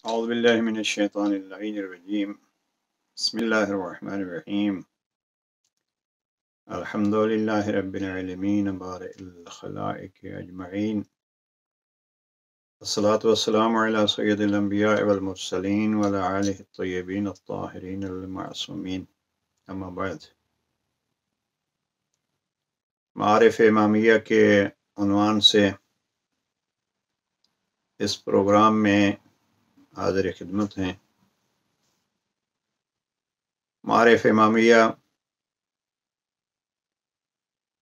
أعوذ بالله من الشيطان اللعين الرجيم. بسم الله الرحمن الرحيم. الحمد لله رب العالمين بارئ الخلائق أجمعين. الصلاة والسلام على سيد الأنبياء والمرسلين وعلى آله الطيبين الطاهرين المعصومين. أما بعد، معارف امامیہ کے عنوان سے اس پروگرام میں حاضر خدمت ہیں۔ معارف امامیہ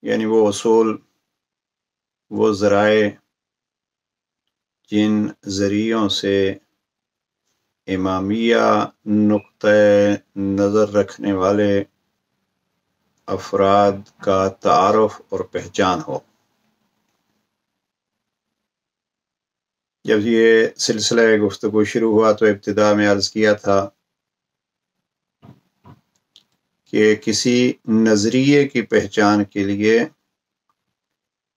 یعنی وہ اصول، وہ ذرائع جن ذریعوں سے امامیہ نقطۂ نظر رکھنے والے افراد کا تعارف اور پہچان ہو۔ جب یہ سلسلہ گفتگو شروع ہوا تو ابتدا میں عرض کیا تھا کہ کسی نظریے کی پہچان کے لیے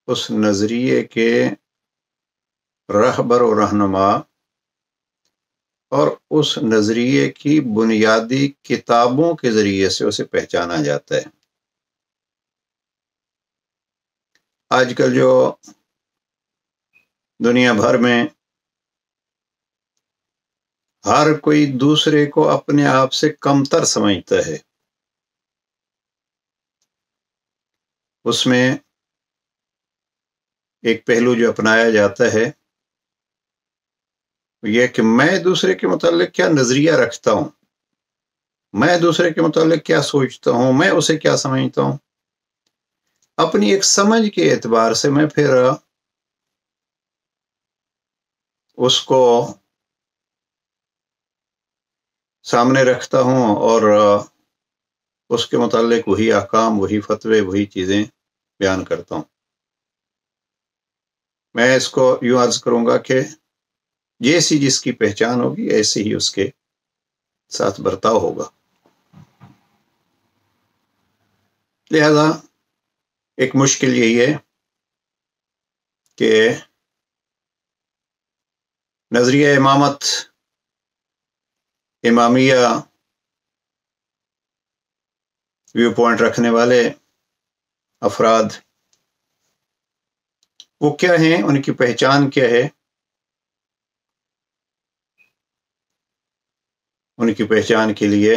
اس نظریے کے رہبر و رہنما اور اس نظریے کی بنیادی کتابوں کے ذریعے سے اسے پہچانا جاتا ہے۔ آج کل جو دنیا بھر میں ہر کوئی دوسرے کو اپنے آپ سے کمتر سمجھتا ہے، اس میں ایک پہلو جو اپنایا جاتا ہے یہ کہ میں دوسرے کے متعلق کیا نظریہ رکھتا ہوں، میں دوسرے کے متعلق کیا سوچتا ہوں، میں اسے کیا سمجھتا ہوں، اپنی ایک سمجھ کے اعتبار سے میں پھر اس کو سامنے رکھتا ہوں اور اس کے متعلق وہی احکام، وہی فتوے، وہی چیزیں بیان کرتا ہوں۔ میں اس کو یوں عرض کروں گا کہ جیسی جس کی پہچان ہوگی ایسے ہی اس کے ساتھ برتاؤ ہوگا۔ لہذا ایک مشکل یہی ہے کہ نظریہ امامت، امامیہ ویو پوائنٹ رکھنے والے افراد وہ کیا ہیں، ان کی پہچان کیا ہے، ان کی پہچان کے لیے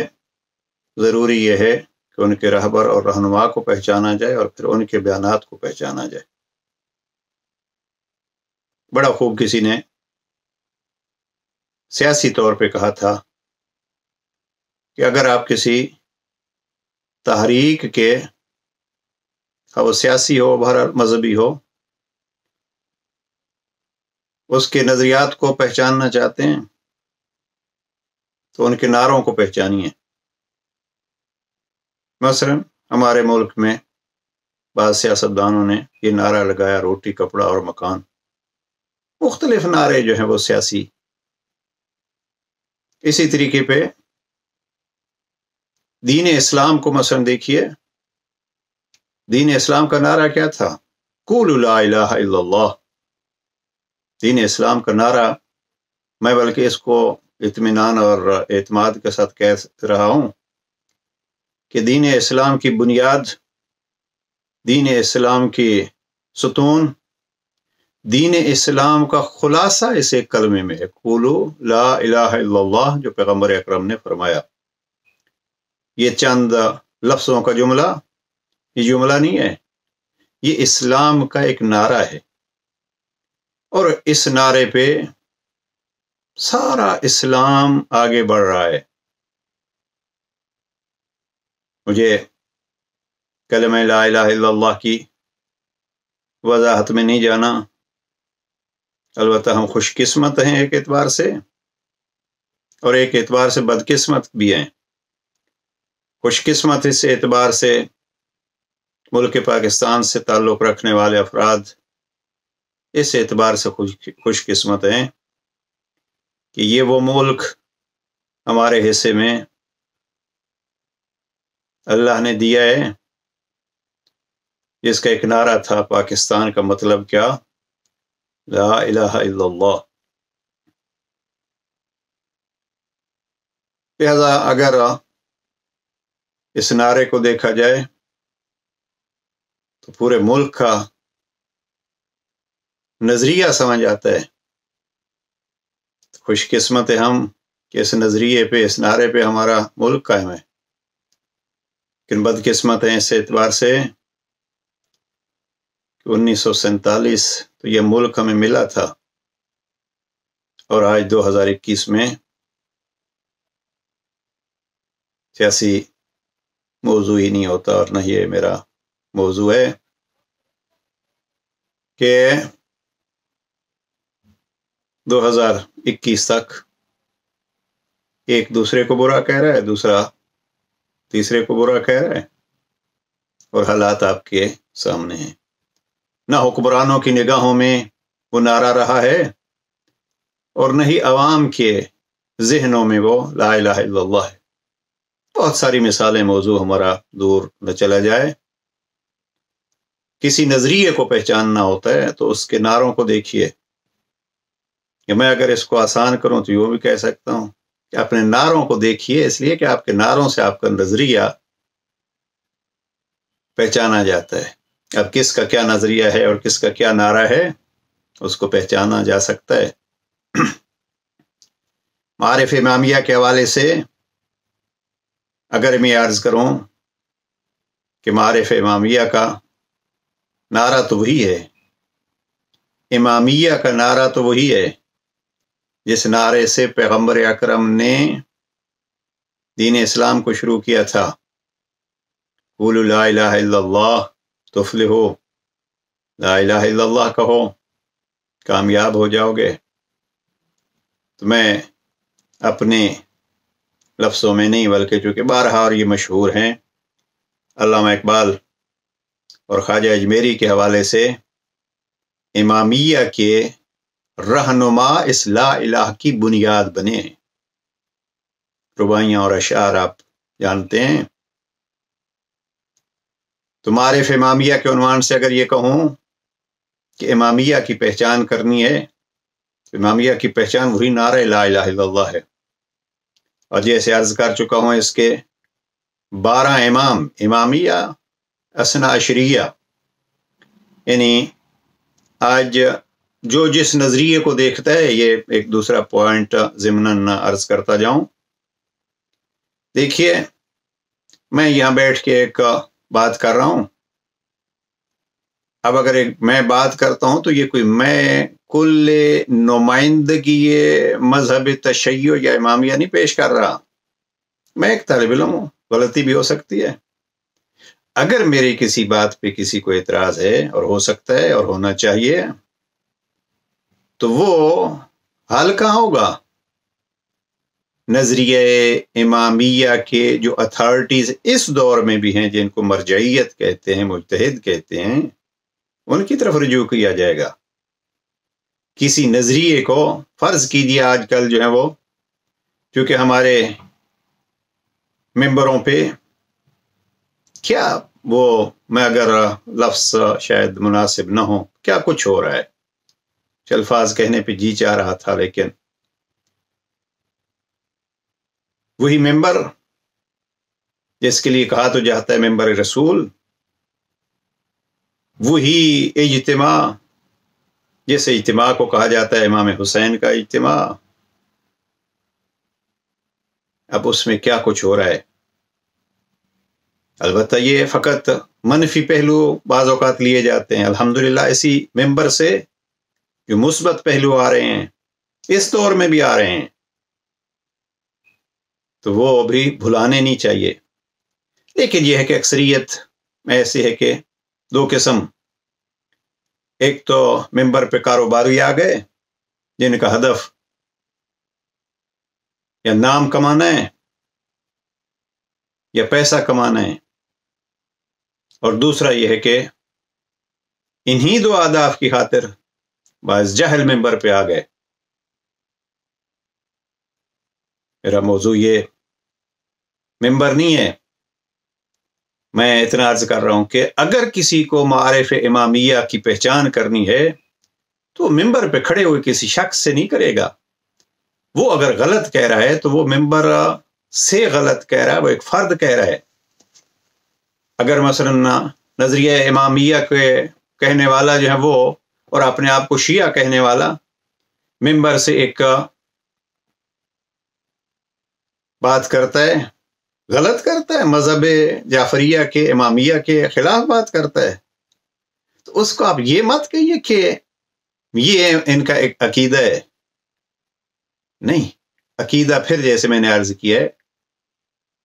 ضروری یہ ہے کہ ان کے رہبر اور رہنما کو پہچانا جائے اور پھر ان کے بیانات کو پہچانا جائے۔ بڑا خوب کسی نے سیاسی طور پہ کہا تھا کہ اگر آپ کسی تحریک کے، وہ سیاسی ہو، بہرحال مذہبی ہو، اس کے نظریات کو پہچاننا چاہتے ہیں تو ان کے نعروں کو پہچانیے۔ مثلا ہمارے ملک میں بعض سیاستدانوں نے یہ نعرہ لگایا، روٹی، کپڑا اور مکان۔ مختلف نعرے جو ہیں وہ سیاسی۔ اسی طریقے پہ دین اسلام کو مثلا دیکھیے، دین اسلام کا نعرہ کیا تھا؟ قولوا لا الہ الا اللہ۔ دین اسلام کا نعرہ، میں بلکہ اس کو اطمینان اور اعتماد کے ساتھ کہہ رہا ہوں کہ دین اسلام کی بنیاد، دین اسلام کی ستون، دین اسلام کا خلاصہ اس ایک کلمے میں ہے، قولوا لا الہ الا اللہ، جو پیغمبر اکرم نے فرمایا۔ یہ چند لفظوں کا جملہ، یہ جملہ نہیں ہے، یہ اسلام کا ایک نعرہ ہے، اور اس نعرے پہ سارا اسلام آگے بڑھ رہا ہے۔ مجھے کلمہ لا الہ الا اللہ کی وضاحت میں نہیں جانا، البتہ ہم خوش قسمت ہیں ایک اعتبار سے، اور ایک اعتبار سے بدقسمت بھی ہیں۔ خوش قسمت اس اعتبار سے ملک پاکستان سے تعلق رکھنے والے افراد اس اعتبار سے خوش قسمت ہیں کہ یہ وہ ملک ہمارے حصے میں اللہ نے دیا ہے جس کا ایک نعرہ تھا، پاکستان کا مطلب کیا؟ لا الہ الا اللہ۔ لہذا اگر اس نعرے کو دیکھا جائے تو پورے ملک کا نظریہ سمجھ آتا ہے۔ خوش قسمت ہے ہم کہ اس نظریے پہ، اس نعرے پہ ہمارا ملک قائم ہے، لیکن بدقسمت ہیں اس اعتبار سے کہ 1947 تو یہ ملک ہمیں ملا تھا، اور آج 2021 میں سیاسی موضوع ہی نہیں ہوتا، اور نہ یہ میرا موضوع ہے کہ 2021 تک ایک دوسرے کو برا کہہ رہا ہے، دوسرا تیسرے کو برا کہہ رہا ہے، اور حالات آپ کے سامنے ہیں۔ نہ حکمرانوں کی نگاہوں میں وہ نعرہ رہا ہے، اور نہ ہی عوام کے ذہنوں میں وہ لا الہ الا اللہ ہے۔ بہت ساری مثالیں، موضوع ہمارا دور نہ چلا جائے۔ کسی نظریے کو پہچاننا ہوتا ہے تو اس کے نعروں کو دیکھیے، کہ میں اگر اس کو آسان کروں تو یوں بھی کہہ سکتا ہوں کہ اپنے نعروں کو دیکھیے، اس لیے کہ آپ کے نعروں سے آپ کا نظریہ پہچانا جاتا ہے۔ اب کس کا کیا نظریہ ہے اور کس کا کیا نعرہ ہے، اس کو پہچانا جا سکتا ہے۔ معارف امامیہ کے حوالے سے اگر میں عرض کروں کہ معارف امامیہ کا نعرہ تو وہی ہے، امامیہ کا نعرہ تو وہی ہے جس نعرے سے پیغمبر اکرم نے دین اسلام کو شروع کیا تھا۔ قولوا لا الہ الا اللہ تفلحوا، لا الہ الا اللہ کہو، کامیاب ہو جاؤ گے۔ تو میں اپنے لفظوں میں نہیں بلکہ چونکہ بارہا اور یہ مشہور ہیں، علامہ اقبال اور خواجہ اجمیری کے حوالے سے امامیہ کے رہنما اس لا الہ کی بنیاد بنے ہیں۔ رباعیاں اور اشعار آپ جانتے ہیں۔ تو معارف امامیہ کے عنوان سے اگر یہ کہوں کہ امامیہ کی پہچان کرنی ہے، امامیہ کی پہچان وہی نعرہ لا الہ الا اللہ ہے، اور جیسے عرض کر چکا ہوں اس کے 12 امام، امامیہ اثنا عشریہ، یعنی آج جو جس نظریے کو دیکھتا ہے، یہ ایک دوسرا پوائنٹ ضمناً عرض کرتا جاؤں۔ دیکھیے، میں یہاں بیٹھ کے ایک بات کر رہا ہوں، اب اگر میں بات کرتا ہوں تو یہ کوئی میں کل نمائندگی مذہب تشیع یا امامیہ نہیں پیش کر رہا، میں ایک طالب علم ہوں، غلطی بھی ہو سکتی ہے۔ اگر میری کسی بات پہ کسی کو اعتراض ہے، اور ہو سکتا ہے اور ہونا چاہیے، تو وہ حل کہاں ہوگا؟ نظریہ امامیہ کے جو اتھارٹیز اس دور میں بھی ہیں، جن کو مرجعیت کہتے ہیں، مجتہد کہتے ہیں، ان کی طرف رجوع کیا جائے گا۔ کسی نظریے کو فرض کیجیے، آج کل جو ہے وہ، کیونکہ ہمارے ممبروں پہ کیا وہ، میں اگر لفظ شاید مناسب نہ ہو، کیا کچھ ہو رہا ہے، الفاظ کہنے پہ جی چاہ رہا تھا، لیکن وہی ممبر جس کے لیے کہا تو جاتا ہے ممبر رسول، وہی اجتماع جس اجتماع کو کہا جاتا ہے امام حسین کا اجتماع، اب اس میں کیا کچھ ہو رہا ہے؟ البتہ یہ فقط منفی پہلو بعض اوقات لیے جاتے ہیں، الحمدللہ اسی ممبر سے جو مثبت پہلو آ رہے ہیں، اس دور میں بھی آ رہے ہیں، تو وہ بھی بھلانے نہیں چاہیے۔ لیکن یہ ہے کہ اکثریت میں ایسی ہے کہ 2 قسم، ایک تو ممبر پہ کاروباری آ گئے جن کا ہدف یا نام کمانا ہے یا پیسہ کمانا ہے، اور دوسرا یہ ہے کہ انہی 2 اہداف کی خاطر بعض جہل ممبر پہ آ گئے۔ میرا موضوع یہ ممبر نہیں ہے، میں اتنا عرض کر رہا ہوں کہ اگر کسی کو معارف امامیہ کی پہچان کرنی ہے تو ممبر پہ کھڑے ہوئے کسی شخص سے نہیں کرے گا۔ وہ اگر غلط کہہ رہا ہے تو وہ ممبر سے غلط کہہ رہا ہے، وہ ایک فرد کہہ رہا ہے۔ اگر مثلا نظریہ امامیہ کے کہنے والا جو ہے وہ، اور اپنے آپ کو شیعہ کہنے والا، ممبر سے ایک بات کرتا ہے، غلط کرتا ہے، مذہب جعفریہ کے امامیہ کے خلاف بات کرتا ہے، تو اس کو آپ یہ مت کہیے کہ یہ ان کا ایک عقیدہ ہے۔ نہیں، عقیدہ پھر جیسے میں نے عرض کیا ہے،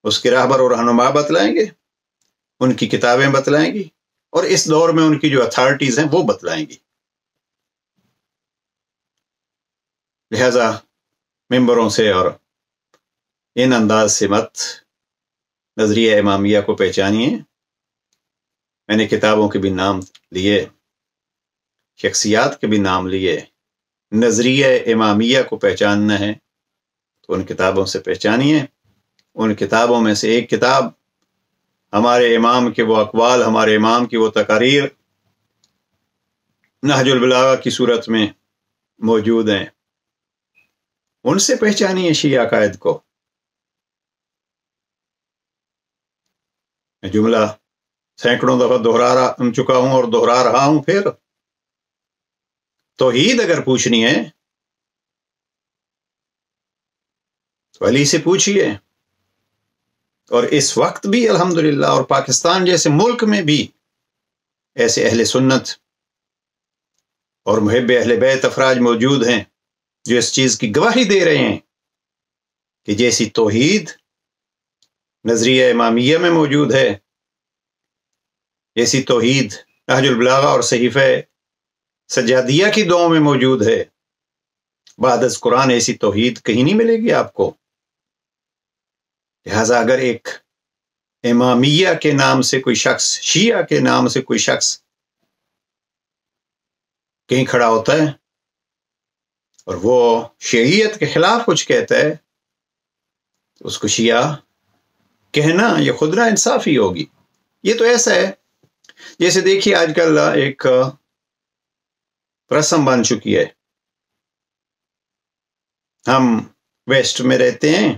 اس کے راہبر اور رہنما بتلائیں گے، ان کی کتابیں بتلائیں گی، اور اس دور میں ان کی جو اتھارٹیز ہیں وہ بتلائیں گی۔ لہذا ممبروں سے اور ان انداز سے مت نظریہ امامیہ کو پہچانیے۔ میں نے کتابوں کے بھی نام لیے، شخصیات کے بھی نام لیے۔ نظریہ امامیہ کو پہچاننا ہے تو ان کتابوں سے پہچانیے۔ ان کتابوں میں سے ایک کتاب ہمارے امام کے وہ اقوال، ہمارے امام کی وہ تقاریر نہج البلاغہ کی صورت میں موجود ہیں، ان سے پہچانیے شیعہ عقائد کو۔ میں جملہ سینکڑوں دفعہ دہرا چکا ہوں اور دہرا رہا ہوں۔ پھر توحید اگر پوچھنی ہے تو علی سے پوچھئے، اور اس وقت بھی الحمدللہ اور پاکستان جیسے ملک میں بھی ایسے اہل سنت اور محب اہل بیت افراد موجود ہیں جو اس چیز کی گواہی دے رہے ہیں کہ جیسی توحید نظریہ امامیہ میں موجود ہے، جیسی توحید نہج البلاغہ اور صحیفہ سجادیہ کی دعاؤں میں موجود ہے، بعد از قرآن ایسی توحید کہیں نہیں ملے گی آپ کو۔ لہذا اگر ایک امامیہ کے نام سے کوئی شخص، شیعہ کے نام سے کوئی شخص کہیں کھڑا ہوتا ہے اور وہ شیعیت کے خلاف کچھ کہتا ہے، تو اس کو شیعہ کہنا یہ خود نا انصافی ہوگی۔ یہ تو ایسا ہے جیسے دیکھیے آج کل ایک رسم بن چکی ہے، ہم ویسٹ میں رہتے ہیں،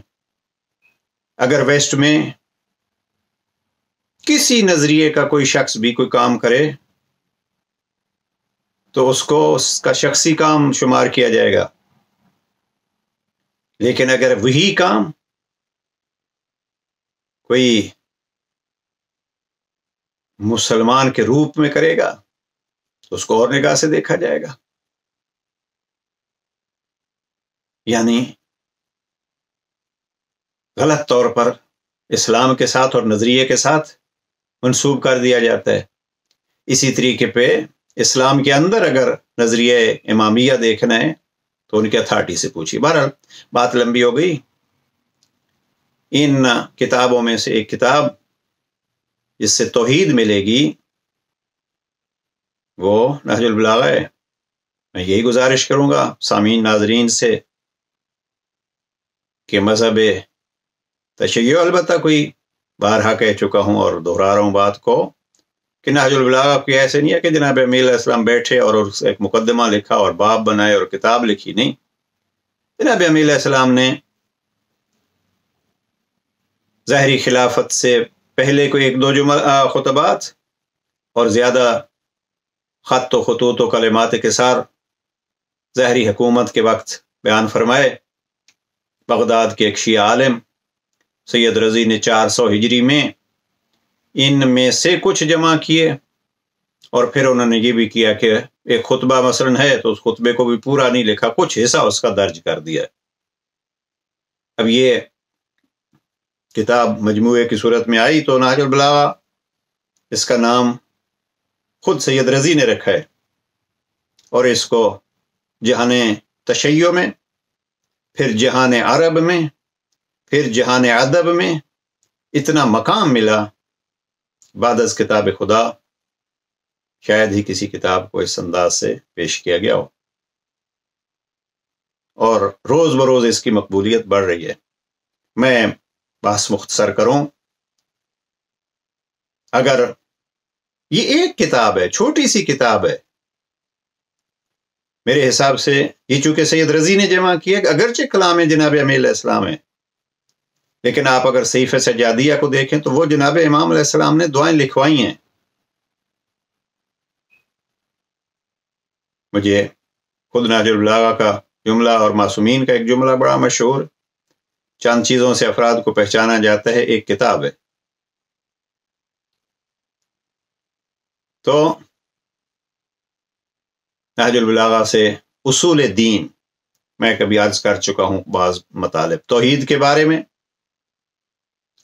اگر ویسٹ میں کسی نظریے کا کوئی شخص بھی کوئی کام کرے تو اس کو اس کا شخصی کام شمار کیا جائے گا، لیکن اگر وہی کام کوئی مسلمان کے روپ میں کرے گا تو اس کو اور نگاہ سے دیکھا جائے گا۔ یعنی غلط طور پر اسلام کے ساتھ اور نظریے کے ساتھ منسوب کر دیا جاتا ہے۔ اسی طریقے پہ اسلام کے اندر اگر نظریہ امامیہ دیکھنا ہے تو ان کے اتھارٹی سے پوچھیے۔ بہرحال بات لمبی ہو گئی۔ ان کتابوں میں سے ایک کتاب جس سے توحید ملے گی وہ نہج البلاغہ ہے۔ میں یہی گزارش کروں گا سامعین ناظرین سے کہ مذہب تشیع البتہ کوئی بارہا کہہ چکا ہوں اور دہرا رہا ہوں بات کو کہ نہج البلاغہ کوئی ایسے نہیں ہے کہ جناب امیر علیہ السلام بیٹھے اور اس ایک مقدمہ لکھا اور باب بنائے اور کتاب لکھی۔ نہیں، جناب امیر علیہ السلام نے ظاہری خلافت سے پہلے کوئی ایک دو خطبات اور زیادہ خط و خطوط و کلمات قصار ظاہری حکومت کے وقت بیان فرمائے۔ بغداد کے ایک شیعہ عالم سید رضی نے 400 ہجری میں ان میں سے کچھ جمع کیے، اور پھر انہوں نے یہ بھی کیا کہ ایک خطبہ مثلا ہے تو اس خطبے کو بھی پورا نہیں لکھا، کچھ حصہ اس کا درج کر دیا۔ اب یہ کتاب مجموعے کی صورت میں آئی تو نہج البلاغہ اس کا نام خود سید رضی نے رکھا ہے، اور اس کو جہان تشیع میں، پھر جہان عرب میں، پھر جہان ادب میں اتنا مقام ملا، بعد از کتاب خدا شاید ہی کسی کتاب کو اس انداز سے پیش کیا گیا ہو، اور روز بروز اس کی مقبولیت بڑھ رہی ہے۔ میں بحث مختصر کروں، اگر یہ ایک کتاب ہے، چھوٹی سی کتاب ہے، میرے حساب سے یہ چونکہ سید رضی نے جمع کیا، اگرچہ کلام جناب امیر علیہ السلام ہے، لیکن آپ اگر صحیفہ سجادیہ کو دیکھیں تو وہ جناب امام علیہ السلام نے دعائیں لکھوائی ہیں. مجھے خود نہج البلاغہ کا جملہ اور معصومین کا ایک جملہ بڑا مشہور، چند چیزوں سے افراد کو پہچانا جاتا ہے، ایک کتاب ہے. تو نہج البلاغہ سے اصول دین میں کبھی عرض کر چکا ہوں، بعض مطالب توحید کے بارے میں،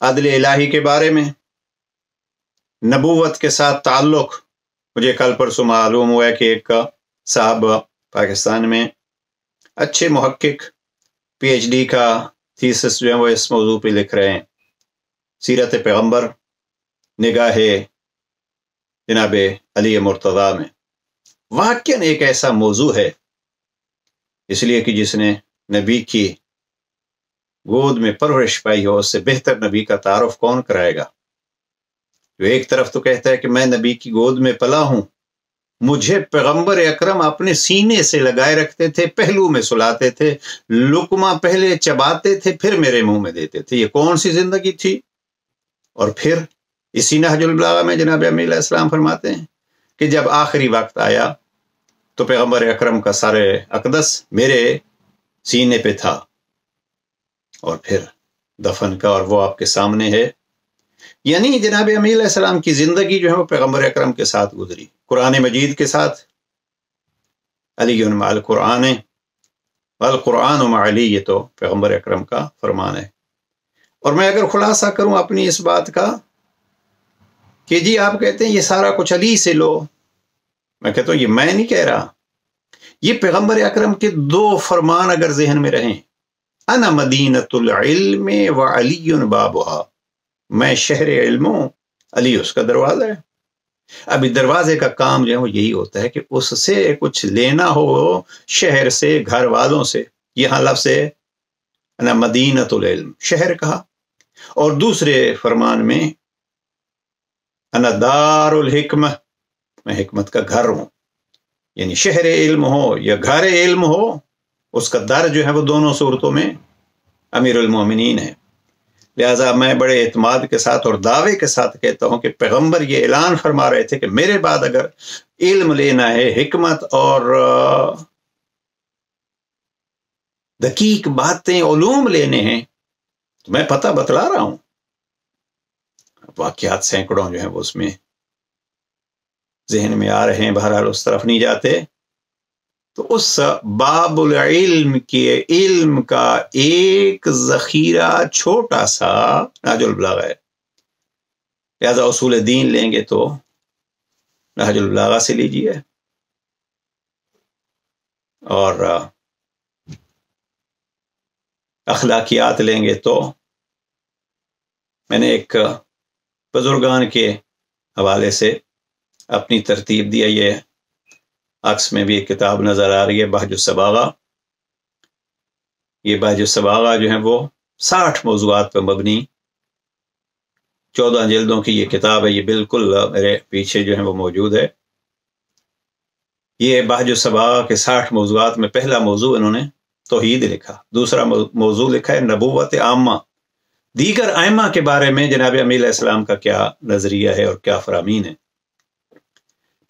عدل الہی کے بارے میں، نبوت کے ساتھ تعلق. مجھے کل پرسوں معلوم ہوا کہ ایک صاحب پاکستان میں اچھے محقق پی ایچ ڈی کا تھیسس جو ہے وہ اس موضوع پہ لکھ رہے ہیں، سیرت پیغمبر نگاہ جناب علی مرتضیٰ میں. واقعاً ایک ایسا موضوع ہے، اس لیے کہ جس نے نبی کی گود میں پرورش پائی ہو، اس سے بہتر نبی کا تعارف کون کرائے گا؟ جو ایک طرف تو کہتا ہے کہ میں نبی کی گود میں پلا ہوں، مجھے پیغمبر اکرم اپنے سینے سے لگائے رکھتے تھے، پہلو میں سلاتے تھے، لقمہ پہلے چباتے تھے پھر میرے منہ میں دیتے تھے. یہ کون سی زندگی تھی؟ اور پھر اسی نہج البلاغہ میں جناب امی علیہ السلام فرماتے ہیں کہ جب آخری وقت آیا تو پیغمبر اکرم کا سر اقدس میرے سینے پہ تھا، اور پھر دفن کا، اور وہ آپ کے سامنے ہے. یعنی جناب امی علیہ السلام کی زندگی جو ہے وہ پیغمبر اکرم کے ساتھ گزری، قرآن مجید کے ساتھ. علی مع القرآن والقرآن مع علی، یہ تو پیغمبر اکرم کا فرمان ہے. اور میں اگر خلاصہ کروں اپنی اس بات کا کہ جی آپ کہتے ہیں یہ سارا کچھ علی سے لو، میں کہتا ہوں یہ میں نہیں کہہ رہا، یہ پیغمبر اکرم کے دو فرمان اگر ذہن میں رہیں، انا مدینۃ العلم وعلی بابھا، میں شہر علم ہوں، علی اس کا دروازہ ہے. ابھی دروازے کا کام جو ہے وہ یہی ہوتا ہے کہ اس سے کچھ لینا ہو، شہر سے، گھر والوں سے. یہاں لفظ ہے انا مدینۃ العلم، شہر کہا. اور دوسرے فرمان میں انا دار الحکمہ، میں حکمت کا گھر ہوں. یعنی شہر علم ہو یا گھر علم ہو، اس کا در جو ہے وہ دونوں صورتوں میں امیر المومنین ہے. لہذا میں بڑے اعتماد کے ساتھ اور دعوے کے ساتھ کہتا ہوں کہ پیغمبر یہ اعلان فرما رہے تھے کہ میرے بعد اگر علم لینا ہے، حکمت اور دقیق باتیں، علوم لینے ہیں، تو میں پتہ بتلا رہا ہوں. واقعات سینکڑوں جو ہیں وہ اس میں ذہن میں آ رہے ہیں، بہرحال اس طرف نہیں جاتے. تو اس باب العلم کے علم کا ایک ذخیرہ چھوٹا سا نہج البلاغہ ہے. لہذا اصول دین لیں گے تو نہج البلاغہ سے لیجیے، اور اخلاقیات لیں گے تو میں نے ایک بزرگان کے حوالے سے اپنی ترتیب دیا. یہ عکس میں بھی ایک کتاب نظر آ رہی ہے، بہج الصباغہ. یہ بہج الصباغہ جو ہے وہ 60 موضوعات پر مبنی 14 جلدوں کی یہ کتاب ہے. یہ بالکل میرے پیچھے جو ہے وہ موجود ہے. یہ بہج الصباغہ کے 60 موضوعات میں پہلا موضوع انہوں نے توحید لکھا، دوسرا موضوع لکھا ہے نبوت عامہ، دیگر ائمہ کے بارے میں جناب امی علیہ السلام کا کیا نظریہ ہے اور کیا فرامین ہے.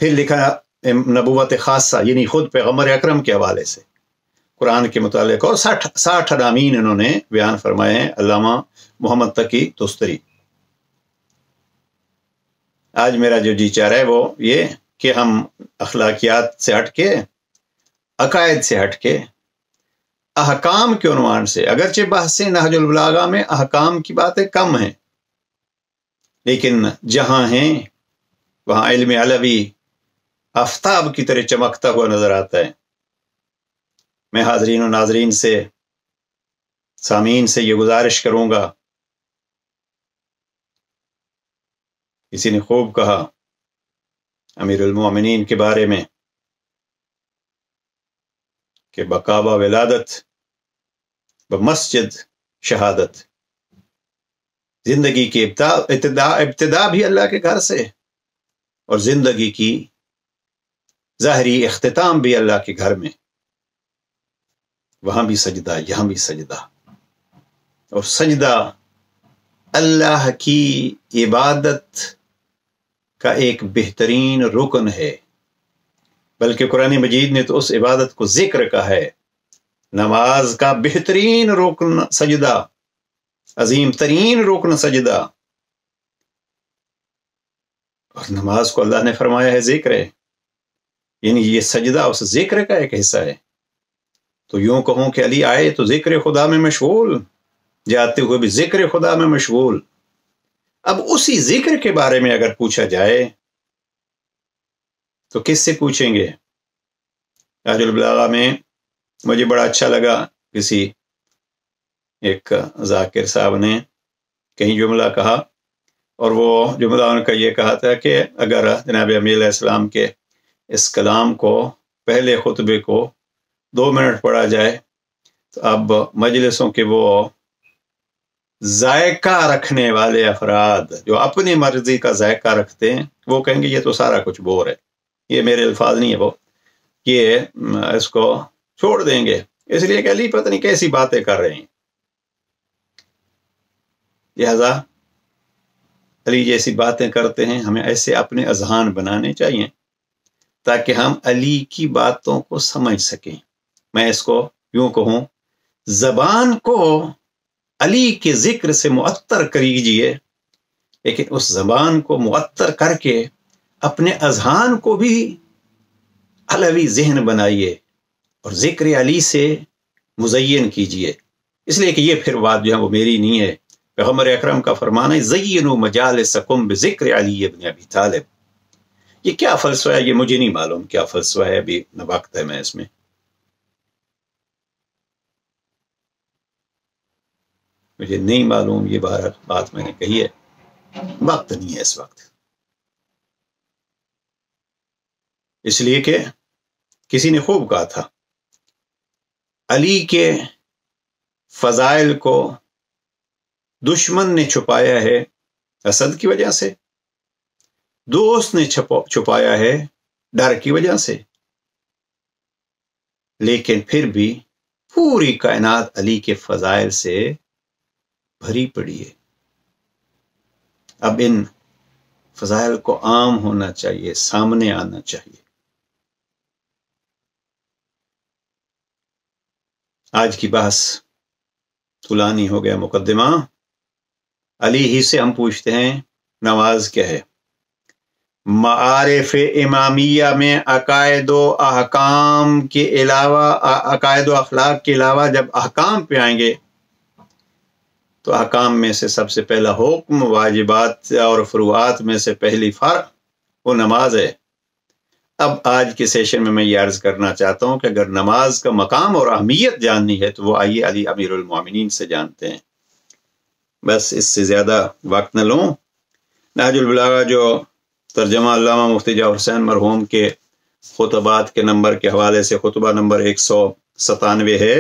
پھر لکھا نبوت خاصہ، یعنی خود پیغمبر اکرم کے حوالے سے قرآن کے متعلق، اور 60 عناوین انہوں نے بیان فرمائے ہیں. علامہ محمد تقی تستری. آج میرا جو جی چاہ رہا ہے وہ یہ کہ ہم اخلاقیات سے ہٹ کے، عقائد سے ہٹ کے، احکام کے عنوان سے، اگرچہ بحث نہج البلاغہ میں احکام کی باتیں کم ہیں، لیکن جہاں ہیں وہاں علم علوی آفتاب کی طرح چمکتا ہوا نظر آتا ہے. میں حاضرین و ناظرین سے، سامعین سے یہ گزارش کروں گا، کسی نے خوب کہا امیر المومنین کے بارے میں کہ بکعبہ ولادت، بمسجد شہادت، زندگی کی ابتدا بھی اللہ کے گھر سے، اور زندگی کی ظاہری اختتام بھی اللہ کے گھر میں. وہاں بھی سجدہ، یہاں بھی سجدہ، اور سجدہ اللہ کی عبادت کا ایک بہترین رکن ہے، بلکہ قرآن مجید نے تو اس عبادت کو ذکر کہا ہے۔ نماز کا بہترین رکن سجدہ، عظیم ترین رکن سجدہ، اور نماز کو اللہ نے فرمایا ہے ذکر ہے، یعنی یہ سجدہ اس ذکر کا ایک حصہ ہے۔ تو یوں کہوں کہ علی آئے تو ذکر خدا میں مشغول، جاتے ہوئے بھی ذکر خدا میں مشغول۔ اب اسی ذکر کے بارے میں اگر پوچھا جائے تو کس سے پوچھیں گے؟ تاج البلاغہ میں مجھے بڑا اچھا لگا، کسی ایک ذاکر صاحب نے کہیں جملہ کہا، اور وہ جملہ ان کا یہ کہا تھا کہ اگر جناب امیر علیہ السلام کے اس کلام کو، پہلے خطبے کو 2 منٹ پڑھا جائے تو اب مجلسوں کے وہ ذائقہ رکھنے والے افراد جو اپنی مرضی کا ذائقہ رکھتے ہیں وہ کہیں گے یہ تو سارا کچھ بور ہے، یہ میرے الفاظ نہیں ہے، وہ یہ اس کو چھوڑ دیں گے، اس لیے کہ علی پتہ نہیں کیسی باتیں کر رہے ہیں۔ لہذا علی جیسی باتیں کرتے ہیں، ہمیں ایسے اپنے اذہان بنانے چاہیے تاکہ ہم علی کی باتوں کو سمجھ سکیں۔ میں اس کو یوں کہوں، زبان کو علی کے ذکر سے معطر کریجئے، لیکن اس زبان کو معطر کر کے اپنے اذہان کو بھی علوی ذہن بنائیے اور ذکر علی سے مزین کیجئے، اس لیے کہ یہ پھر بات جو ہے وہ میری نہیں ہے، پیغمبر اکرم کا فرمان ہے زینوا مجالسکم بذکر علی ابن ابی طالب۔ یہ کیا فلسفہ ہے یہ مجھے نہیں معلوم کیا فلسفہ ہے، ابھی نہ وقت ہے میں اس میں، مجھے نہیں معلوم، یہ بات میں نے کہی ہے، وقت نہیں ہے اس وقت، اس لیے کہ کسی نے خوب کہا تھا علی کے فضائل کو دشمن نے چھپایا ہے حسد کی وجہ سے، دوست نے چھپایا ہے ڈر کی وجہ سے، لیکن پھر بھی پوری کائنات علی کے فضائل سے بھری پڑی ہے۔ اب ان فضائل کو عام ہونا چاہیے، سامنے آنا چاہیے۔ آج کی بحث طولانی ہو گیا مقدمہ، علی ہی سے ہم پوچھتے ہیں نماز کیا ہے؟ معارف امامیہ میں عقائد و احکام کے علاوہ، عقائد و اخلاق کے علاوہ جب احکام پہ آئیں گے تو احکام میں سے سب سے پہلا حکم، واجبات اور فروعات میں سے پہلی فرق وہ نماز ہے۔ اب آج کے سیشن میں یہ عرض کرنا چاہتا ہوں کہ اگر نماز کا مقام اور اہمیت جاننی ہے تو وہ آئیے علی امیر المومنین سے جانتے ہیں۔ بس اس سے زیادہ وقت نہ لوں۔ نہج البلاغہ جو ترجمہ علامہ مفتی جعفر حسین مرحوم کے خطبات کے نمبر کے حوالے سے خطبہ نمبر 197 ہے،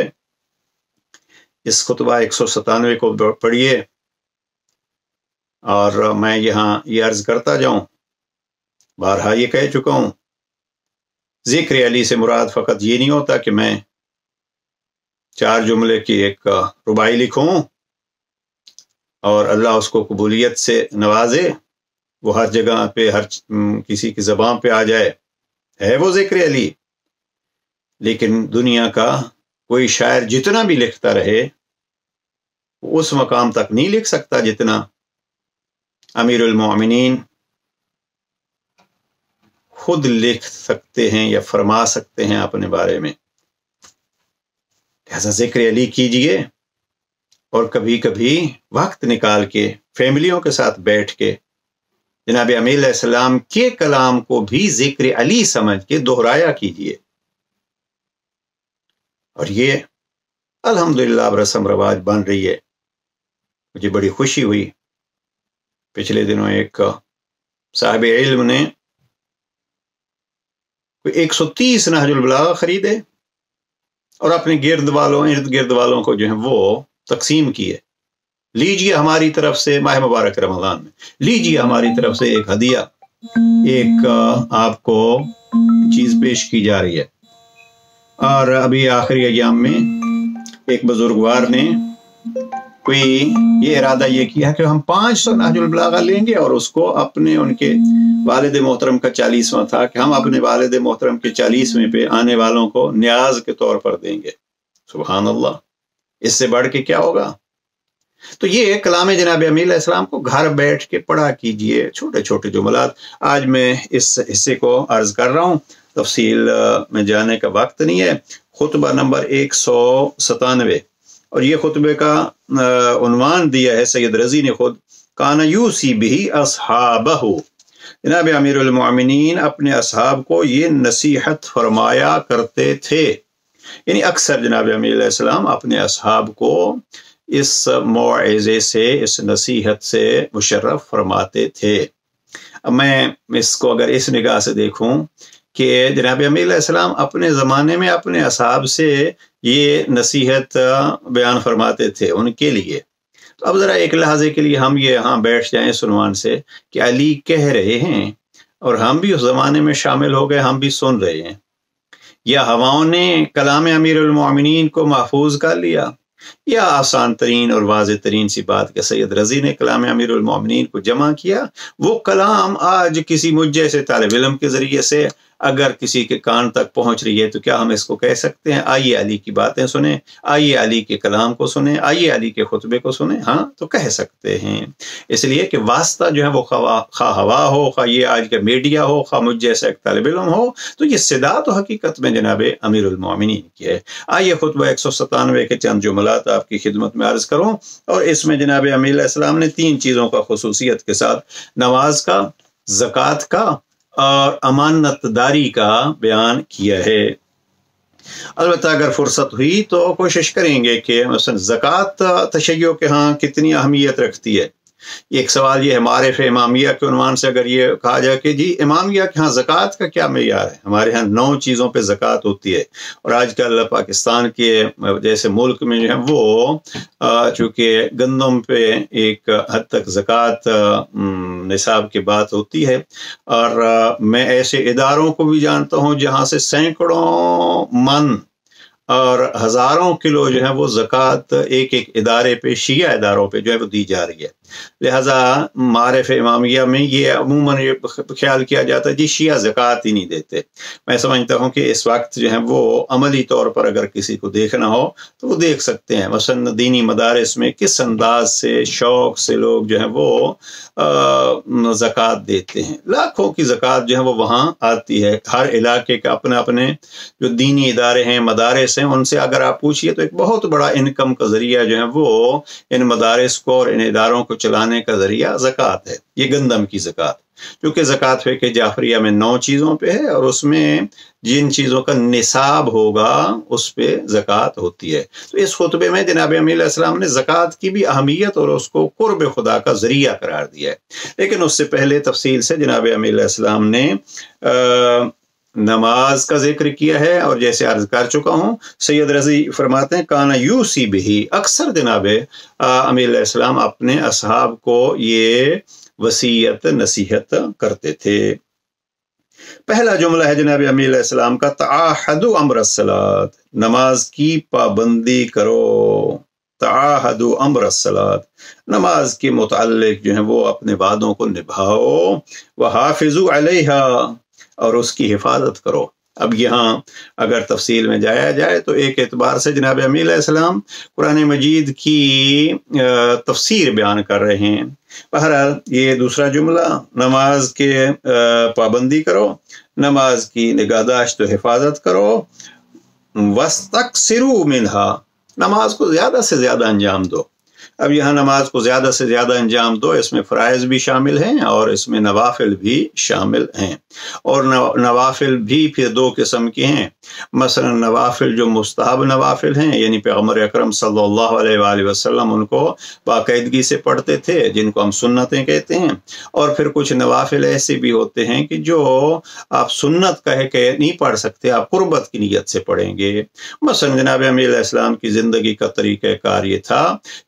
اس خطبہ 197 کو پڑھیے، اور میں یہاں یہ عرض کرتا جاؤں، بارہا یہ کہہ چکا ہوں، ذکر علی سے مراد فقط یہ نہیں ہوتا کہ میں 4 جملے کی ایک رباعی لکھوں اور اللہ اس کو قبولیت سے نوازے، وہ ہر جگہ پہ، ہر کسی کی زبان پہ آ جائے، ہے وہ ذکر علی، لیکن دنیا کا کوئی شاعر جتنا بھی لکھتا رہے اس مقام تک نہیں لکھ سکتا جتنا امیر المومنین خود لکھ سکتے ہیں یا فرما سکتے ہیں اپنے بارے میں۔ لہذا ذکر علی کیجئے، اور کبھی کبھی وقت نکال کے فیملیوں کے ساتھ بیٹھ کے جناب امیر علیہ السلام کے کلام کو بھی ذکر علی سمجھ کے دہرایا کیجئے۔ اور یہ الحمدللہ اب رسم رواج بن رہی ہے۔ مجھے بڑی خوشی ہوئی، پچھلے دنوں ایک صاحب علم نے 130 نہج البلاغہ خریدے اور اپنے ارد گرد والوں کو جو ہے وہ تقسیم کیے، لیجئے ہماری طرف سے ماہ مبارک رمضان میں، لیجئے ہماری طرف سے ایک ہدیہ، ایک آپ کو چیز پیش کی جا رہی ہے۔ اور ابھی آخری ایام میں ایک بزرگوار نے کوئی یہ ارادہ یہ کیا کہ ہم 500 نہج البلاغہ لیں گے اور اس کو اپنے ان کے والد محترم کا 40واں تھا کہ ہم اپنے والد محترم کے 40ویں پہ آنے والوں کو نیاز کے طور پر دیں گے. سبحان اللہ، اس سے بڑھ کے کیا ہوگا؟ تو یہ کلام جناب امیر علیہ السلام کو گھر بیٹھ کے پڑھا کیجئے، چھوٹے چھوٹے جملات. آج میں اس حصے کو عرض کر رہا ہوں، تفصیل میں جانے کا وقت نہیں ہے. خطبہ نمبر 197، اور یہ خطبے کا عنوان دیا ہے سید رضی نے خود، کان یوسی بہ اصحابہ. جناب امیر المؤمنین اپنے اصحاب کو یہ نصیحت فرمایا کرتے تھے، یعنی اکثر جناب امیر علیہ السلام اپنے اصحاب کو اس موعظے سے، اس نصیحت سے مشرف فرماتے تھے. اب میں اس کو اگر اس نگاہ سے دیکھوں کہ جناب امیر علیہ السلام اپنے زمانے میں اپنے اصحاب سے یہ نصیحت بیان فرماتے تھے ان کے لیے، تو اب ذرا ایک لحظے کے لیے ہم یہاں بیٹھ جائیں اس عنوان سے کہ علی کہہ رہے ہیں اور ہم بھی اس زمانے میں شامل ہو گئے، ہم بھی سن رہے ہیں. یا ہواؤں نے کلام امیر المؤمنین کو محفوظ کر لیا، یا آسان ترین اور واضح ترین سی بات کہ سید رضی نے کلام امیر المؤمنین کو جمع کیا. وہ کلام آج کسی مجھ جیسے طالب علم کے ذریعے سے اگر کسی کے کان تک پہنچ رہی ہے تو کیا ہم اس کو کہہ سکتے ہیں آئیے علی کی باتیں سنیں، آئیے علی کے کلام کو سنیں، آئیے علی کے خطبے کو سنیں؟ ہاں، تو کہہ سکتے ہیں. اس لیے کہ واسطہ جو ہے وہ خواہ ہوا ہو، خواہ یہ آج کا میڈیا ہو، خواہ مجھ جیسا ایک طالب علم ہو، تو یہ صدا تو حقیقت میں جناب امیر المؤمنین کی ہے. آئیے خطبہ 197 کے چند جملات آپ کی خدمت میں عرض کروں، اور اس میں جناب امیر علیہ السلام نے 3 چیزوں کا خصوصیت کے ساتھ، نماز کا، زکوٰۃ کا اور امانت داری کا بیان کیا ہے. البتہ اگر فرصت ہوئی تو کوشش کریں گے کہ مثلا زکوٰۃ تشیع کے ہاں کتنی اہمیت رکھتی ہے. ایک سوال یہ ہے معارف امامیہ کے عنوان سے اگر یہ کہا جائے کہ جی امامیہ کے ہاں زکوٰۃ کا کیا معیار ہے؟ ہمارے ہاں 9 چیزوں پہ زکوٰۃ ہوتی ہے، اور آج کل پاکستان کے جیسے ملک میں جو ہے وہ چونکہ گندم پہ ایک حد تک زکوٰۃ نصاب کی بات ہوتی ہے، اور میں ایسے اداروں کو بھی جانتا ہوں جہاں سے سینکڑوں من اور ہزاروں کلو جو ہے وہ زکوٰۃ ایک ایک ادارے پہ، شیعہ اداروں پہ جو ہے وہ دی جا رہی ہے. لہذا معارف امامیہ میں یہ عموماً خیال کیا جاتا ہے جی شیعہ زکوٰۃ ہی نہیں دیتے. میں سمجھتا ہوں کہ اس وقت جو ہے وہ عملی طور پر اگر کسی کو دیکھنا ہو تو وہ دیکھ سکتے ہیں مثلا دینی مدارس میں کس انداز سے شوق سے لوگ جو ہیں وہ زکوٰۃ دیتے ہیں. لاکھوں کی زکوٰۃ جو ہے وہ وہاں آتی ہے. ہر علاقے کا اپنے اپنے جو دینی ادارے ہیں، مدارس ہیں، ان سے اگر آپ پوچھئے تو ایک بہت بڑا انکم کا ذریعہ جو ہے وہ ان مدارس کو اور ان اداروں کو چلانے کا ذریعہ زکوٰۃ ہے. یہ گندم کی زکوٰۃ، کیونکہ زکوٰۃ فقہ جعفریہ میں 9 چیزوں پہ ہے، اور اس میں جن چیزوں کا نصاب ہوگا اس پہ زکوٰۃ ہوتی ہے. تو اس خطبے میں جناب امیر علیہ السلام نے زکوٰۃ کی بھی اہمیت اور اس کو قرب خدا کا ذریعہ قرار دیا ہے. لیکن اس سے پہلے تفصیل سے جناب امیر علیہ السلام نے نماز کا ذکر کیا ہے، اور جیسے عرض کر چکا ہوں سید رضی فرماتے ہیں کانا یوسی بہی، اکثر جناب امیر علیہ السلام اپنے اصحاب کو یہ وصیت نصیحت کرتے تھے. پہلا جملہ ہے جناب امیر علیہ السلام کا، تعاہدوا امر الصلاۃ، نماز کی پابندی کرو. تعاہدوا امر الصلاۃ، نماز کے متعلق جو ہے وہ اپنے وعدوں کو نبھاؤ. وحافظوا علیہا، اور اس کی حفاظت کرو. اب یہاں اگر تفصیل میں جایا جائے تو ایک اعتبار سے جناب امیر علیہ السلام قرآن مجید کی تفسیر بیان کر رہے ہیں. بہرحال یہ دوسرا جملہ، نماز کے پابندی کرو، نماز کی نگہداشت و حفاظت کرو. وَاسْتَكْثِرُوا مِنْهَا، نماز کو زیادہ سے زیادہ انجام دو. اب یہاں نماز کو زیادہ سے زیادہ انجام دو، اس میں فرائض بھی شامل ہیں اور اس میں نوافل بھی شامل ہیں. اور نوافل بھی پھر 2 قسم کے ہیں. مثلا نوافل جو مستحب نوافل ہیں، یعنی پیغمبر اکرم صلی اللہ علیہ وآلہ وسلم ان کو باقاعدگی سے پڑھتے تھے، جن کو ہم سنتیں کہتے ہیں. اور پھر کچھ نوافل ایسے بھی ہوتے ہیں کہ جو آپ سنت کہہ کے نہیں پڑھ سکتے، آپ قربت کی نیت سے پڑھیں گے. مثلا جناب امیر علیہ السلام کی زندگی کا طریقہ کار یہ تھا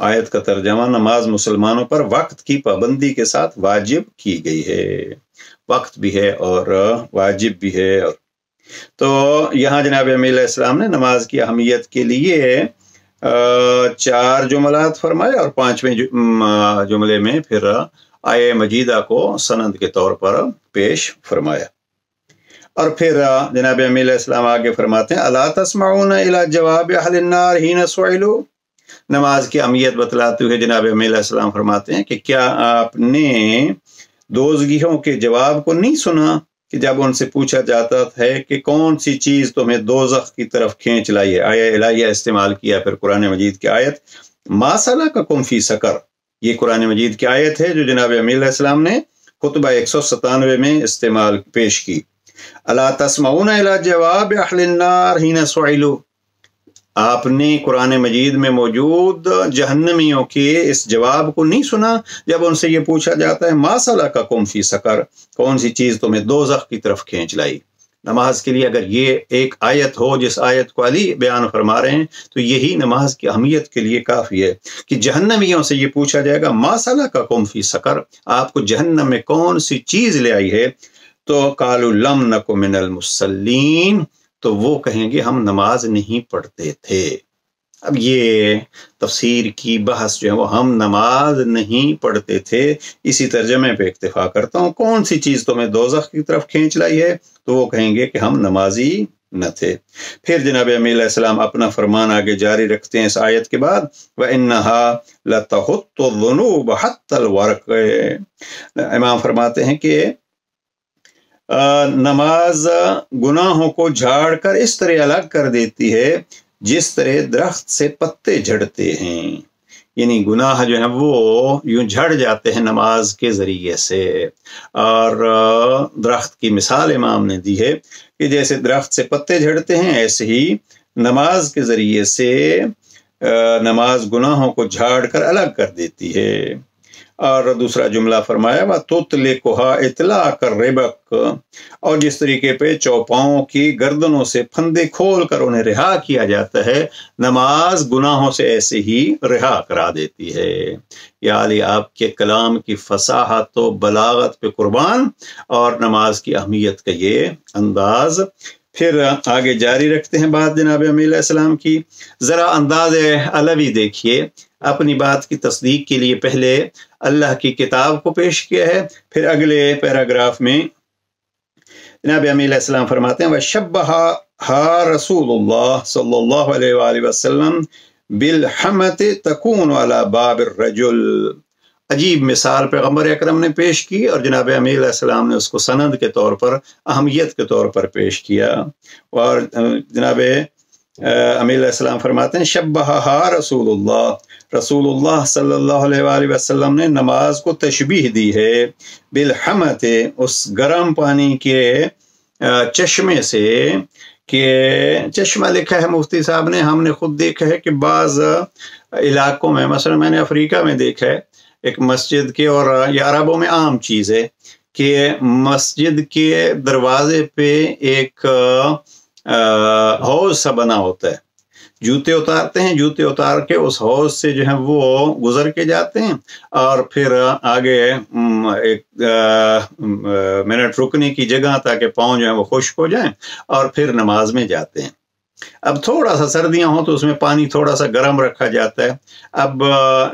آیت کا ترجمہ نماز مسلمانوں پر وقت کی پابندی کے ساتھ واجب کی گئی ہے، وقت بھی ہے اور واجب بھی ہے۔ تو یہاں جناب امیر علیہ السلام نے نماز کی اہمیت کے لیے 4 جملات فرمائے اور 5ویں جملے میں پھر آیہ مجیدہ کو سند کے طور پر پیش فرمایا۔ اور پھر جناب امیر علیہ السلام آگے فرماتے ہیں الا تسمعون الى جواب اہل النار حين سئلوا، نماز کی اہمیت بتلاتے ہوئے جناب امیر علیہ السلام فرماتے ہیں کہ کیا آپ نے دوزخیوں کے جواب کو نہیں سنا کہ جب ان سے پوچھا جاتا ہے کہ کون سی چیز تمہیں دوزخ کی طرف کھینچ لائی ہے، آیہ الہیہ استعمال کیا، پھر قرآن مجید کی آیت ما سلککم فی سقر، یہ قرآن مجید کی آیت ہے جو جناب امیر علیہ السلام نے خطبہ 197 میں استعمال پیش کی۔ الا تسمعون الی جواب اہل النار حين سئلوا، آپ نے قرآن مجید میں موجود جہنمیوں کے اس جواب کو نہیں سنا جب ان سے یہ پوچھا جاتا ہے ما سلککم فی سقر، کون سی چیز تمہیں دوزخ کی طرف کھینچ لائی۔ نماز کے لیے اگر یہ ایک آیت ہو جس آیت کو علی بیان فرما رہے ہیں تو یہی نماز کی اہمیت کے لیے کافی ہے کہ جہنمیوں سے یہ پوچھا جائے گا ما سلککم فی سقر، آپ کو جہنم میں کون سی چیز لے آئی ہے، تو قالوا لم نک من المصلین، تو وہ کہیں گے ہم نماز نہیں پڑھتے تھے۔ اب یہ تفسیر کی بحث جو ہے وہ ہم نماز نہیں پڑھتے تھے، اسی ترجمے پہ اکتفا کرتا ہوں، کون سی چیز تمہیں دوزخ کی طرف کھینچ لائی ہے، تو وہ کہیں گے کہ ہم نمازی نہ تھے۔ پھر جناب امیر علیہ السلام اپنا فرمان آگے جاری رکھتے ہیں اس آیت کے بعد وَإِنَّهَا لَتَخُطُّ الذُّنُوبَ حَتَّى الْوَرْقِ، امام فرماتے ہیں کہ نماز گناہوں کو جھاڑ کر اس طرح الگ کر دیتی ہے جس طرح درخت سے پتے جھڑتے ہیں، یعنی گناہ جو ہیں وہ یوں جھڑ جاتے ہیں نماز کے ذریعے سے۔ اور درخت کی مثال امام نے دی ہے کہ جیسے درخت سے پتے جھڑتے ہیں ایسے ہی نماز کے ذریعے سے نماز گناہوں کو جھاڑ کر الگ کر دیتی ہے۔ اور دوسرا جملہ فرمایا وَتُطْلِقُهَا إِطْلَاقَ الرِّبَقِ، اور جس طریقے پہ چوپاؤں کی گردنوں سے پھندے کھول کر انہیں رہا کیا جاتا ہے، نماز گناہوں سے ایسے ہی رہا کرا دیتی ہے۔ یا علی آپ کے کلام کی فصاحت و بلاغت پہ قربان، اور نماز کی اہمیت کا یہ انداز۔ پھر آگے جاری رکھتے ہیں بات جناب امیر علیہ السلام کی، ذرا انداز علوی دیکھیے، اپنی بات کی تصدیق کے لیے پہلے اللہ کی کتاب کو پیش کیا ہے، پھر اگلے پیراگراف میں جناب امیر علیہ السلام فرماتے ہیں وَشَبَّهَا رسول اللہ صلی اللہ علیہ وآلہ وسلم بِالْحَمَةِ تَكُونُ عَلَى بَابِ الرَّجُلِ، عجیب مثال پیغمبر اکرم نے پیش کی اور جناب امیر علیہ السلام نے اس کو سند کے طور پر، اہمیت کے طور پر پیش کیا۔ اور جناب امیر علیہ السلام فرماتے ہیں شبہہا رسول اللہ صلی اللہ علیہ وآلہ وسلم نے نماز کو تشبیہ دی ہے بالحمت، اس گرم پانی کے چشمے سے، کہ چشمہ لکھا ہے مفتی صاحب نے، ہم نے خود دیکھا ہے کہ بعض علاقوں میں، مثلا میں نے افریقہ میں دیکھا ہے ایک مسجد کے، اور یہ عربوں میں عام چیز ہے کہ مسجد کے دروازے پہ ایک حوض سا بنا ہوتا ہے، جوتے اتارتے ہیں، جوتے اتار کے اس حوض سے جو ہے وہ گزر کے جاتے ہیں، اور پھر آگے ایک منٹ رکنے کی جگہ تاکہ پاؤں جو ہیں وہ خشک ہو جائیں، اور پھر نماز میں جاتے ہیں۔ اب تھوڑا سا سردیاں ہوں تو اس میں پانی تھوڑا سا گرم رکھا جاتا ہے۔ اب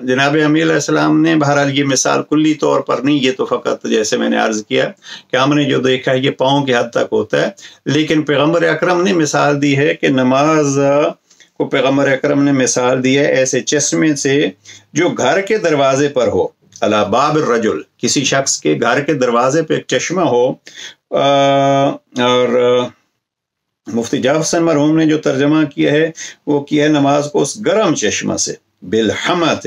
جناب امیر علیہ السلام نے بہرحال یہ مثال کلی طور پر نہیں، یہ تو فقط جیسے میں نے عرض کیا کہ ہم نے جو دیکھا ہے یہ پاؤں کی حد تک ہوتا ہے، لیکن پیغمبر اکرم نے مثال دی ہے کہ نماز کو پیغمبر اکرم نے مثال دی ہے ایسے چشمے سے جو گھر کے دروازے پر ہو، علی باب الرجل، کسی شخص کے گھر کے دروازے پہ ایک چشمہ ہو۔ اور مفتی جعفر حسین مرحوم نے جو ترجمہ کیا ہے وہ کیا ہے نماز کو اس گرم چشمہ سے، بالحمت۔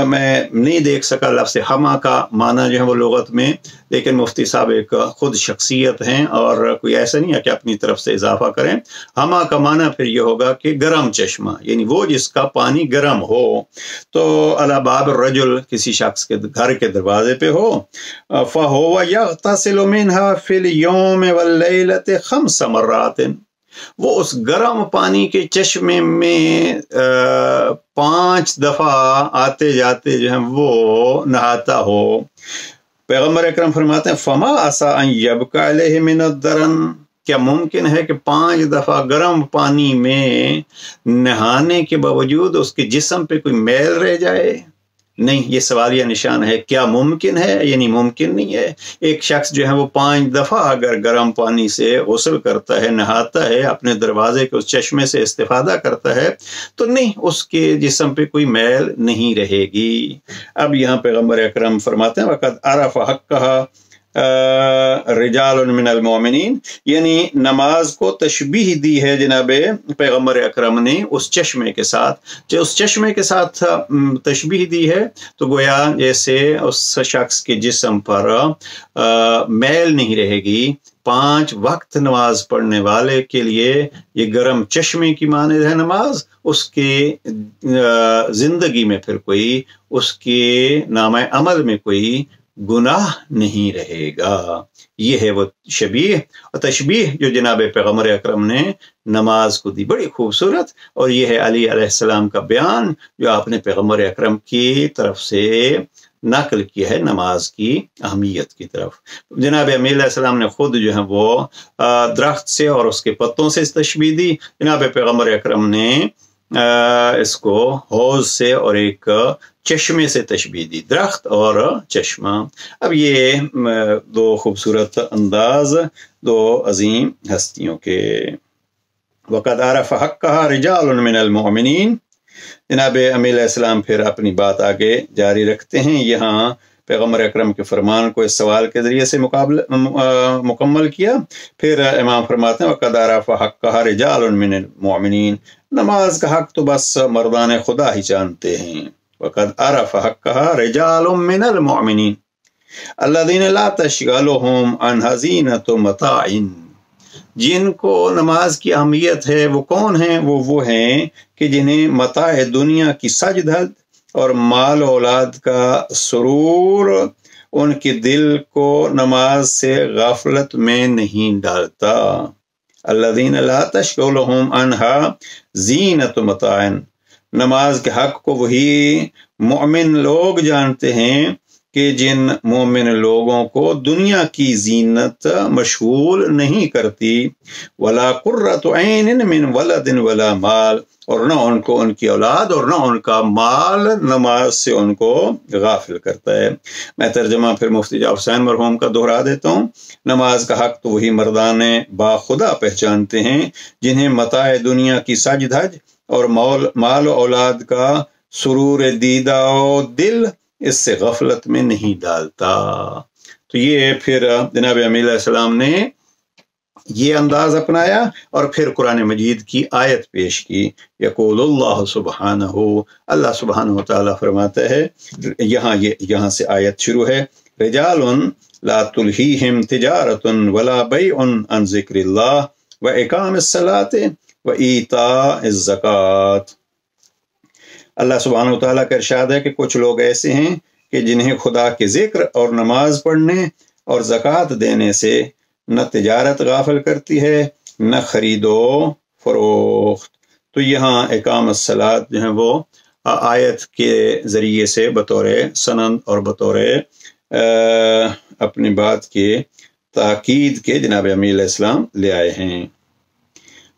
میں نہیں دیکھ سکا لفظ حما کا معنی جو ہے وہ لغت میں، لیکن مفتی صاحب ایک خود شخصیت ہیں اور کوئی ایسا نہیں ہے کہ اپنی طرف سے اضافہ کریں۔ حما کا معنی پھر یہ ہوگا کہ گرم چشمہ، یعنی وہ جس کا پانی گرم ہو۔ تو علی باب الرجل، کسی شخص کے گھر کے دروازے پہ ہو، فَهُوَ يَغْتَسِلُ مِنْهَا فِي الْيَوْمِ وَاللَّيْلَةِ 5 مرات، وہ اس گرم پانی کے چشمے میں 5 دفعہ آتے جاتے جو ہیں وہ نہاتا ہو۔ پیغمبر اکرم فرماتے ہیں فما عسى ان يبقى عليه من الدرن، کیا ممکن ہے کہ 5 دفعہ گرم پانی میں نہانے کے باوجود اس کے جسم پہ کوئی میل رہ جائے؟ نہیں، یہ سوالیہ نشان ہے۔ کیا ممکن ہے؟ یعنی ممکن نہیں ہے۔ ایک شخص جو ہے وہ 5 دفعہ اگر گرم پانی سے غسل کرتا ہے، نہاتا ہے، اپنے دروازے کے اس چشمے سے استفادہ کرتا ہے، تو نہیں، اس کے جسم پہ کوئی میل نہیں رہے گی۔ اب یہاں پیغمبر اکرم فرماتے ہیں وَقَدْ عَرَفَ حَقَّهَا رجال من المؤمنین، یعنی نماز کو تشبیہ دی ہے جناب پیغمبر اکرم نے اس چشمے کے ساتھ۔ جو اس چشمے کے ساتھ تشبیہ دی ہے تو گویا جیسے اس شخص کے جسم پر میل نہیں رہے گی۔ 5 وقت نماز پڑھنے والے کے لیے یہ گرم چشمے کی مانند ہے نماز، اس کے زندگی میں پھر کوئی، اس کے نامہ عمل میں کوئی گناہ نہیں رہے گا۔ یہ ہے وہ شبیہ اور تشبیہ جو جناب پیغمبر اکرم نے نماز کو دی، بڑی خوبصورت۔ اور یہ ہے علی علیہ السلام کا بیان جو آپ نے پیغمبر اکرم کی طرف سے نقل کیا ہے نماز کی اہمیت کی طرف۔ جناب امیر علیہ السلام نے خود جو ہے وہ درخت سے اور اس کے پتوں سے تشبیہ دی، جناب پیغمبر اکرم نے اس کو حوض سے اور ایک چشمے سے تشبیہ دی، درخت اور چشمہ۔ اب یہ 2 خوبصورت انداز 2 عظیم ہستیوں کے۔ وَقَدْ عَرَفَ حَقَّهَا رِجَالٌ مِّنَ الْمُؤْمِنِينَ، جناب امیر علیہ السلام پھر اپنی بات آگے جاری رکھتے ہیں۔ یہاں پیغمبر اکرم کے فرمان کو اس سوال کے ذریعے سے مکمل کیا۔ پھر امام فرماتے ہیں وَقَدْ عَرَفَ حَقَّهَا رِجَالٌ مِّنَ الْمُؤْمِنِينَ، نماز کا حق تو بس مردان خدا ہی جانتے ہیں۔ وَقَدْ عَرَفَ حَقَّهَا رِجَالٌ مِّنَ الْمُؤْمِنِينَ الَّذِينَ لَا تَشْغَلُهُمْ عَنْ حَزِينَةُ مَتَاعٍ، جن کو نماز کی اہمیت ہے وہ کون ہیں؟ وہ ہیں کہ جنہیں متاع دنیا کی سج دھج اور مال و اولاد کا سرور ان کے دل کو نماز سے غفلت میں نہیں ڈالتا۔ الذین لا تشغلهم عنها زینۃ متاع، نماز کے حق کو وہی مومن لوگ جانتے ہیں کہ جن مومن لوگوں کو دنیا کی زینت مشغول نہیں کرتی۔ ولا قرۃ عین من ولد ولا مال، اور نہ ان کو ان کی اولاد اور نہ ان کا مال نماز سے ان کو غافل کرتا ہے۔ میں ترجمہ پھر مفتی جعفر حسین مرحوم کا دہرا دیتا ہوں۔ نماز کا حق تو وہی مردان با خدا پہچانتے ہیں جنہیں متاع دنیا کی سج دھج اور مال و اولاد کا سرور دیدہ و دل اس سے غفلت میں نہیں ڈالتا۔ تو یہ پھر جناب امیر علیہ السلام نے یہ انداز اپنایا اور پھر قرآن مجید کی آیت پیش کی۔ یقول اللہ سبحانہ، اللہ سبحانہ وتعالی فرماتا ہے، یہاں سے آیت شروع ہے، رجال لا تلہیہم تجارت ولا بیع عن ذکر اللہ واقام الصلاۃ وایتاء الزکوٰۃ۔ اللہ سبحانہ وتعالیٰ کا ارشاد ہے کہ کچھ لوگ ایسے ہیں کہ جنہیں خدا کے ذکر اور نماز پڑھنے اور زکوٰۃ دینے سے نہ تجارت غافل کرتی ہے نہ خرید و فروخت۔ تو یہاں اقام الصلاۃ جو ہے وہ آیت کے ذریعے سے بطور سند اور بطور اپنی بات کے تاکید کے جناب امیر علیہ السلام لے آئے ہیں۔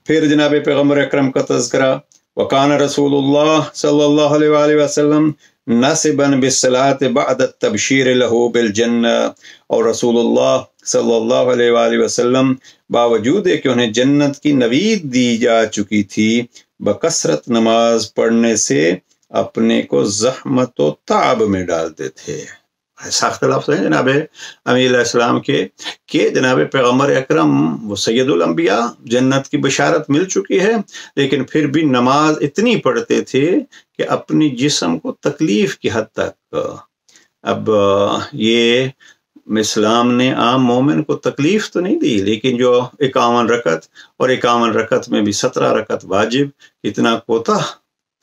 پھر جناب پیغمبر اکرم کا تذکرہ، وکان رسول اللہ صلی اللہ علیہ وآلہ وسلم نصبا بالصلاۃ بعد التبشیر له بالجنہ، اور رسول اللہ صلی اللہ علیہ وآلہ وسلم باوجود کہ انہیں جنت کی نوید دی جا چکی تھی، بکثرت نماز پڑھنے سے اپنے کو زحمت و تعب میں ڈالتے تھے۔ سخت لفظ ہیں جناب امیر علیہ السلام کے کہ جناب پیغمبر اکرم وہ سید الانبیاء، جنت کی بشارت مل چکی ہے، لیکن پھر بھی نماز اتنی پڑھتے تھے کہ اپنی جسم کو تکلیف کی حد تک۔ اب یہ اسلام نے عام مومن کو تکلیف تو نہیں دی، لیکن جو 51 رکعت اور 51 رکعت میں بھی 17 رکعت واجب، اتنا کوتاہ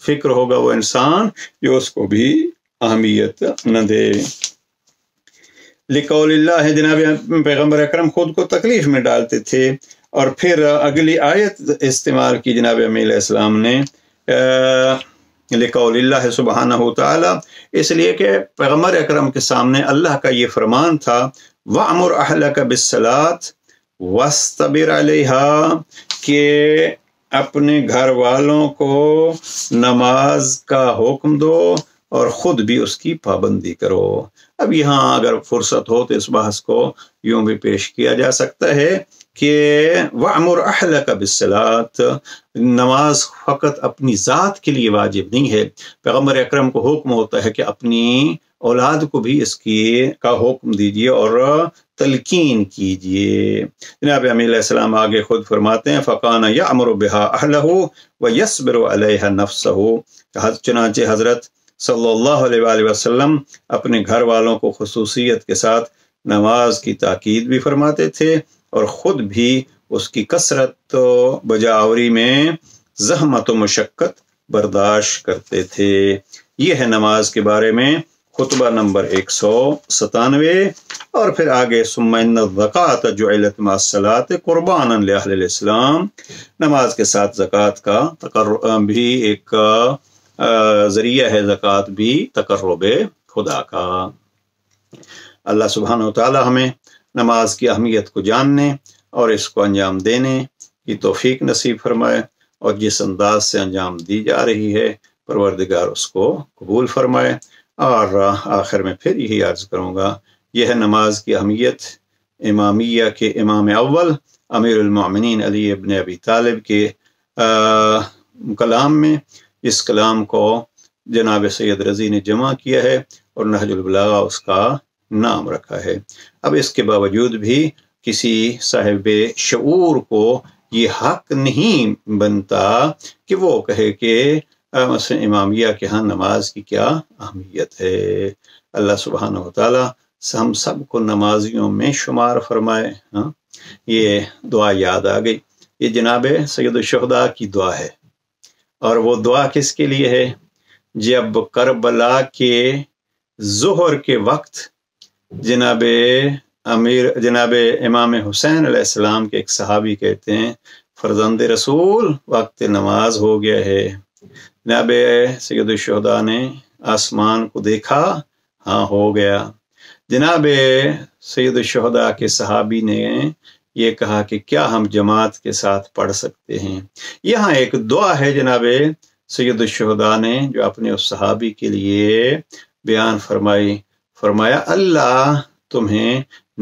فکر ہوگا وہ انسان جو اس کو بھی اہمیت نہ دے۔ لقول اللہ، جناب پیغمبر اکرم خود کو تکلیف میں ڈالتے تھے، اور پھر اگلی آیت استعمال کی جناب امیر علیہ السلام نے لقول اللہ سبحانہ تعالی، اس لیے کہ پیغمبر اکرم کے سامنے اللہ کا یہ فرمان تھا وَأْمُرْ أَهْلَكَ بِالصَّلَاةِ وَاسْتَبِرْ عَلَيْهَا، کہ اپنے گھر والوں کو نماز کا حکم دو اور خود بھی اس کی پابندی کرو۔ اب یہاں اگر فرصت ہو تو اس بحث کو یوں بھی پیش کیا جا سکتا ہے کہ وَأْمُرْ أَهْلَكَ بِالصَّلَاةِ، نماز فقط اپنی ذات کے لیے واجب نہیں ہے، پیغمبر اکرم کو حکم ہوتا ہے کہ اپنی اولاد کو بھی اس کا حکم دیجیے اور تلقین کیجیے۔ جناب امیر علیہ السلام آگے خود فرماتے ہیں فَقَانَ يَأْمُرُ بِهَا أَهْلَهُ وَيَصْبِرُ عَلَيْهَا نَفْسَهُ، چنانچہ حضرت صلی اللہ علیہ وآلہ وسلم اپنے گھر والوں کو خصوصیت کے ساتھ نماز کی تاکید بھی فرماتے تھے اور خود بھی اس کی کثرت و بجاوری میں زحمت و مشقت برداشت کرتے تھے۔ یہ ہے نماز کے بارے میں خطبہ نمبر 197، اور پھر آگے ثم ان الزکوۃ جعلت مع الصلاۃ قربانا لأہل الاسلام، نماز کے ساتھ زکوٰۃ کا بھی ایک ذریعہ ہے، زکوٰۃ بھی تقرب خدا کا۔ اللہ سبحانہ و تعالی ہمیں نماز کی اہمیت کو جاننے اور اس کو انجام دینے کی توفیق نصیب فرمائے، اور جس انداز سے انجام دی جا رہی ہے پروردگار اس کو قبول فرمائے۔ اور آخر میں پھر یہی عرض کروں گا، یہ ہے نماز کی اہمیت امامیہ کے امام اول امیر المؤمنین علی ابن ابی طالب کے کلام میں، اس کلام کو جناب سید رضی نے جمع کیا ہے اور نہج البلاغہ اس کا نام رکھا ہے۔ اب اس کے باوجود بھی کسی صاحب شعور کو یہ حق نہیں بنتا کہ وہ کہے کہ مثلا امامیہ کے ہاں نماز کی کیا اہمیت ہے۔ اللہ سبحانہ و تعالی ہم سب کو نمازیوں میں شمار فرمائے۔ یہ دعا یاد آ گئی، یہ جناب سید الشہداء کی دعا ہے، اور وہ دعا کس کے لیے ہے؟ جب کربلا کے ظہر کے وقت جناب امام حسین علیہ السلام کے ایک صحابی کہتے ہیں فرزند رسول وقت نماز ہو گیا ہے۔ جناب سید الشہداء نے آسمان کو دیکھا، ہاں ہو گیا۔ جناب سید الشہداء کے صحابی نے یہ کہا کہ کیا ہم جماعت کے ساتھ پڑھ سکتے ہیں؟ یہاں ایک دعا ہے جناب سید الشہداء نے جو اپنے اس صحابی کے لیے بیان فرمایا اللہ تمہیں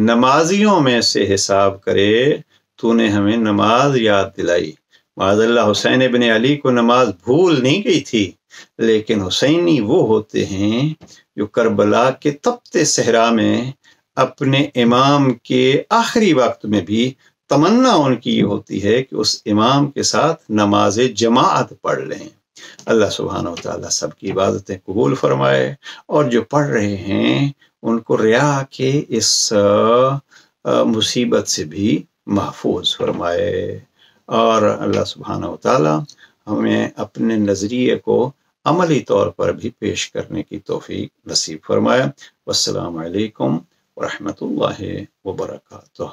نمازیوں میں سے حساب کرے، تو نے ہمیں نماز یاد دلائی۔ معاذ اللہ حسین ابن علی کو نماز بھول نہیں گئی تھی، لیکن حسینی وہ ہوتے ہیں جو کربلا کے تپتے صحرا میں اپنے امام کے آخری وقت میں بھی تمنا ان کی یہ ہوتی ہے کہ اس امام کے ساتھ نماز جماعت پڑھ لیں۔ اللہ سبحانہ و تعالیٰ سب کی عبادتیں قبول فرمائے، اور جو پڑھ رہے ہیں ان کو ریا کے اس مصیبت سے بھی محفوظ فرمائے، اور اللہ سبحانہ و تعالیٰ ہمیں اپنے نظریے کو عملی طور پر بھی پیش کرنے کی توفیق نصیب فرمائے۔ والسلام علیکم ورحمۃ اللہ وبرکاتہ۔